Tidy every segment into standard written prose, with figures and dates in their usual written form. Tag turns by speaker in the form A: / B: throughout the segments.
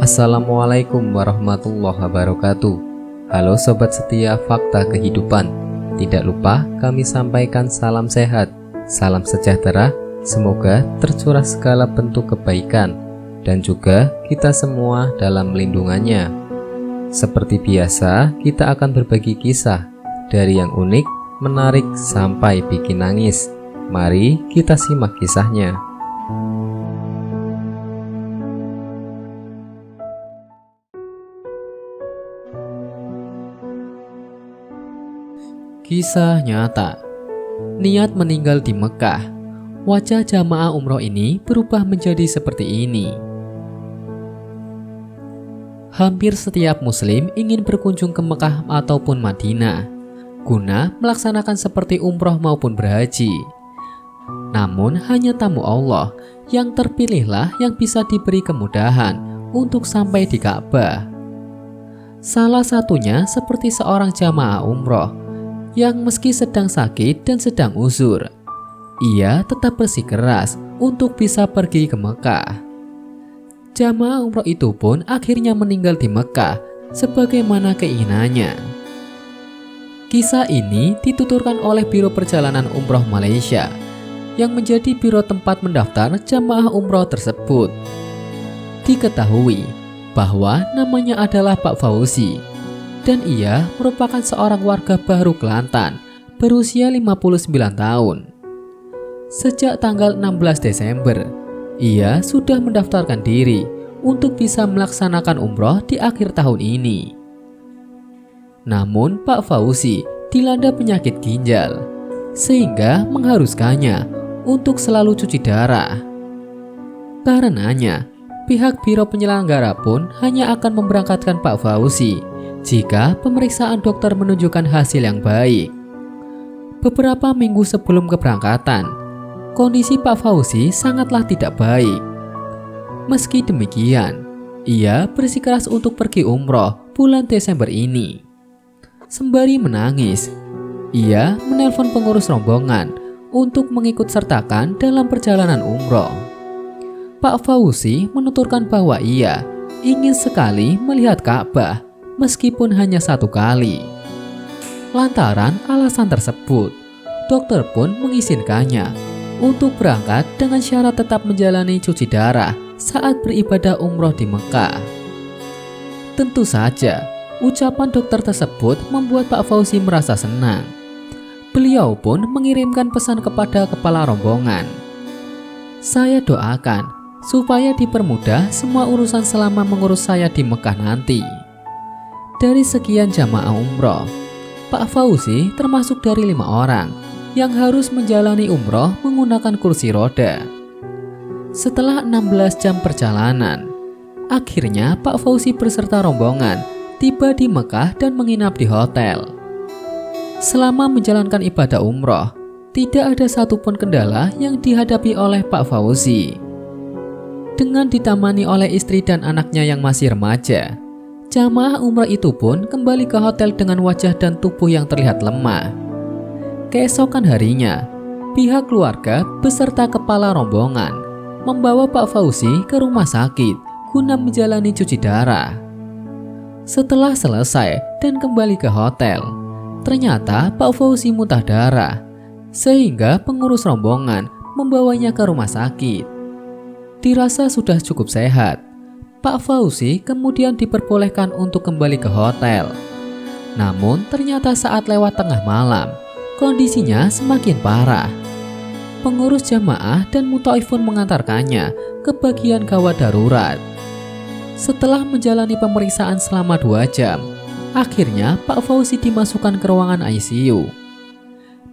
A: Assalamualaikum warahmatullahi wabarakatuh. Halo sobat setia Fakta Kehidupan. Tidak lupa kami sampaikan salam sehat, salam sejahtera. Semoga tercurah segala bentuk kebaikan dan juga kita semua dalam lindungannya. Seperti biasa, kita akan berbagi kisah dari yang unik, menarik sampai bikin nangis. Mari kita simak kisahnya. Kisah nyata. Niat meninggal di Mekah. Wajah jamaah umroh ini berubah menjadi seperti ini. Hampir setiap muslim ingin berkunjung ke Mekah ataupun Madinah guna melaksanakan seperti umroh maupun berhaji. Namun hanya tamu Allah yang terpilihlah yang bisa diberi kemudahan untuk sampai di Ka'bah. Salah satunya seperti seorang jamaah umroh yang meski sedang sakit dan sedang uzur, ia tetap bersikeras untuk bisa pergi ke Mekah. Jamaah umroh itu pun akhirnya meninggal di Mekah sebagaimana keinginannya. Kisah ini dituturkan oleh Biro Perjalanan Umroh Malaysia yang menjadi biro tempat mendaftar jamaah umroh tersebut. Diketahui bahwa namanya adalah Pak Fauzi, dan ia merupakan seorang warga Baru Kelantan berusia 59 tahun. Sejak tanggal 16 Desember, ia sudah mendaftarkan diri untuk bisa melaksanakan umroh di akhir tahun ini. Namun Pak Fauzi dilanda penyakit ginjal, sehingga mengharuskannya untuk selalu cuci darah. Karenanya, pihak biro penyelenggara pun hanya akan memberangkatkan Pak Fauzi jika pemeriksaan dokter menunjukkan hasil yang baik. Beberapa minggu sebelum keberangkatan, kondisi Pak Fauzi sangatlah tidak baik. Meski demikian, ia bersikeras untuk pergi umroh bulan Desember ini. Sembari menangis, ia menelpon pengurus rombongan untuk mengikut sertakan dalam perjalanan umroh. Pak Fauzi menuturkan bahwa ia ingin sekali melihat Ka'bah meskipun hanya satu kali. Lantaran alasan tersebut, dokter pun mengizinkannya untuk berangkat dengan syarat tetap menjalani cuci darah saat beribadah umroh di Mekah. Tentu saja, ucapan dokter tersebut membuat Pak Fauzi merasa senang. Beliau pun mengirimkan pesan kepada kepala rombongan. Saya doakan supaya dipermudah semua urusan selama mengurus saya di Mekah nanti. Dari sekian jamaah umroh, Pak Fauzi termasuk dari 5 orang yang harus menjalani umroh menggunakan kursi roda. Setelah 16 jam perjalanan, akhirnya Pak Fauzi beserta rombongan tiba di Mekah dan menginap di hotel. Selama menjalankan ibadah umroh, tidak ada satupun kendala yang dihadapi oleh Pak Fauzi. Dengan ditemani oleh istri dan anaknya yang masih remaja, jamaah umrah itu pun kembali ke hotel dengan wajah dan tubuh yang terlihat lemah. Keesokan harinya, pihak keluarga beserta kepala rombongan membawa Pak Fauzi ke rumah sakit guna menjalani cuci darah. Setelah selesai dan kembali ke hotel, ternyata Pak Fauzi muntah darah, sehingga pengurus rombongan membawanya ke rumah sakit. Dirasa sudah cukup sehat, Pak Fauzi kemudian diperbolehkan untuk kembali ke hotel. Namun ternyata saat lewat tengah malam, kondisinya semakin parah. Pengurus jamaah dan muthaif pun mengantarkannya ke bagian gawat darurat. Setelah menjalani pemeriksaan selama 2 jam, akhirnya Pak Fauzi dimasukkan ke ruangan ICU.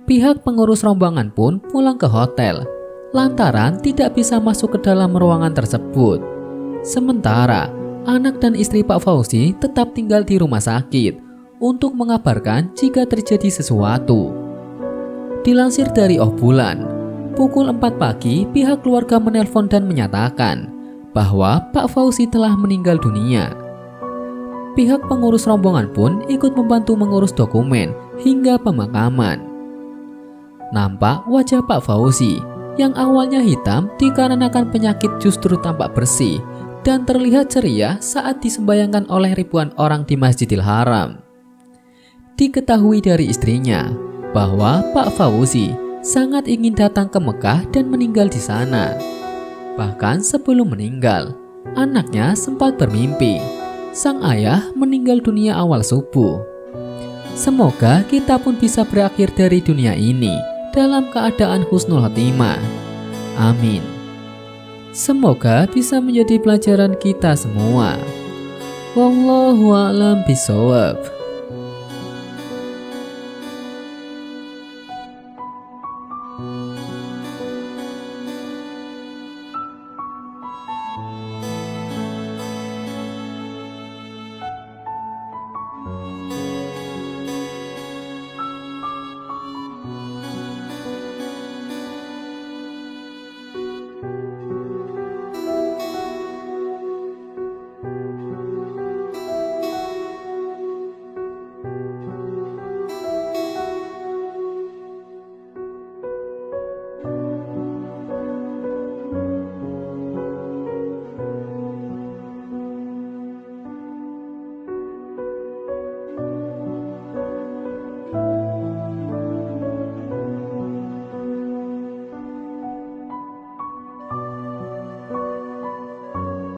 A: Pihak pengurus rombongan pun pulang ke hotel, lantaran tidak bisa masuk ke dalam ruangan tersebut. Sementara anak dan istri Pak Fauzi tetap tinggal di rumah sakit untuk mengabarkan jika terjadi sesuatu. Dilansir dari Bulan, pukul 4 pagi pihak keluarga menelpon dan menyatakan bahwa Pak Fauzi telah meninggal dunia. Pihak pengurus rombongan pun ikut membantu mengurus dokumen hingga pemakaman. Nampak wajah Pak Fauzi yang awalnya hitam dikarenakan penyakit justru tampak bersih dan terlihat ceria saat disembayangkan oleh ribuan orang di Masjidil Haram. Diketahui dari istrinya bahwa Pak Fauzi sangat ingin datang ke Mekah dan meninggal di sana. Bahkan sebelum meninggal, anaknya sempat bermimpi sang ayah meninggal dunia awal subuh. Semoga kita pun bisa berakhir dari dunia ini dalam keadaan husnul khotimah. Amin. Semoga bisa menjadi pelajaran kita semua. Wallahu a'lam bishawab.